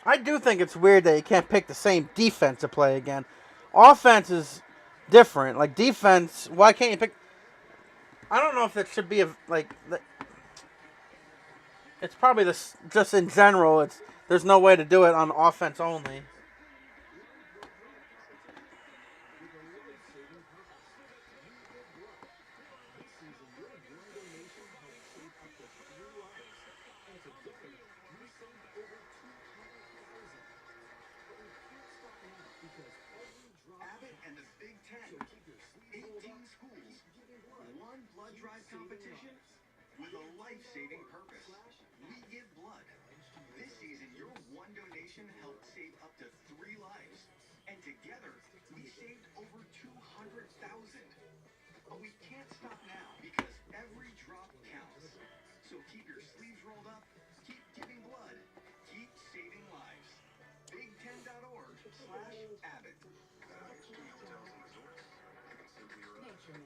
I do think it's weird that you can't pick the same defense to play again. Offense is different. Like defense, why can't you pick? I don't know if it should be it's probably just in general. There's no way to do it on offense only. And the Big Ten, 18 schools, one blood drive competition with a life-saving purpose. We give blood. This season, your one donation helped save up to 3 lives. And together, we saved over 200,000. But we can't stop now because every drop counts. Did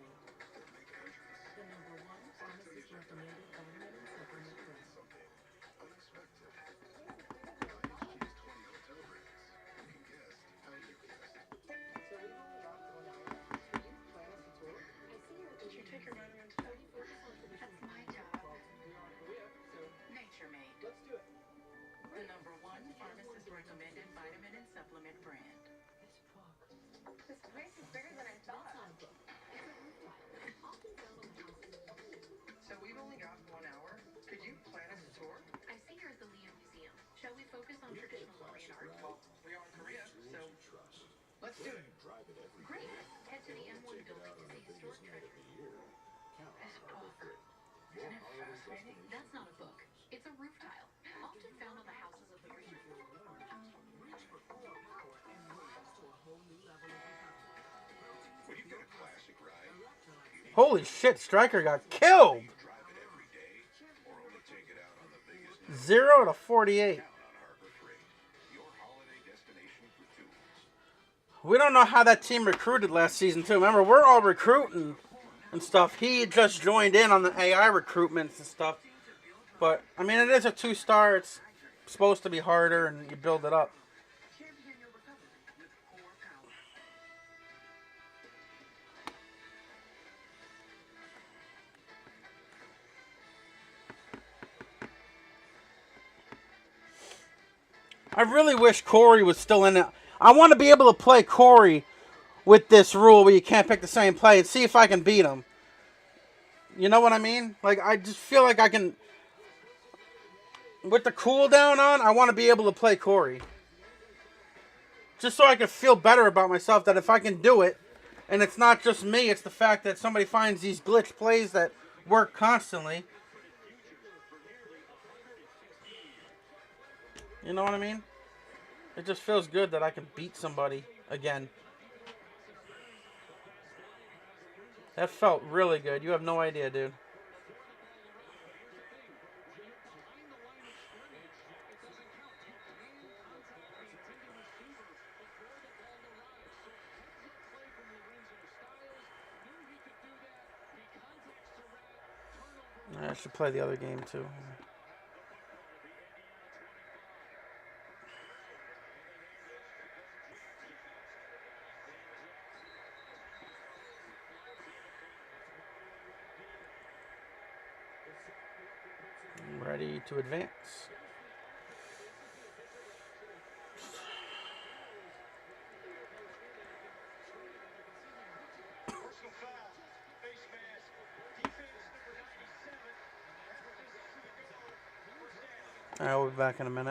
you take your vitamins? That's my job. NatureMade. The #1 pharmacist recommended vitamin and supplement brand. This place is bigger than I thought. So we've only got 1 hour. Could you plan us a tour? I see you're at the Liam Museum. Shall we focus on traditional Korean art? Well, we are in Korea, so let's do it. Great. Head to the M1 building to see historic treasures. This book. Isn't it fascinating? That's not a book. It's a roof tile, often found on the houses of the region. When you've got a classic ride, Holy shit, Stryker got killed. drive it every day, or only take it out on the biggest 0 to 48. town on Harbor Freight, your holiday destination for tools. We don't know how that team recruited last season, too. Remember, we're all recruiting and stuff. He just joined in on the AI recruitments and stuff. But, I mean, it is a 2-star. It's supposed to be harder, and you build it up. I really wish Corey was still in it. I want to be able to play Corey with this rule where you can't pick the same play and see if I can beat him. You know what I mean? Like, I just feel like I can... With the cooldown on, I want to be able to play Corey. Just so I can feel better about myself that if I can do it, and it's not just me, it's the fact that somebody finds these glitch plays that work constantly. You know what I mean? It just feels good that I can beat somebody again. That felt really good. You have no idea, dude. I should play the other game too. I'm ready to advance. I'll be back in a minute.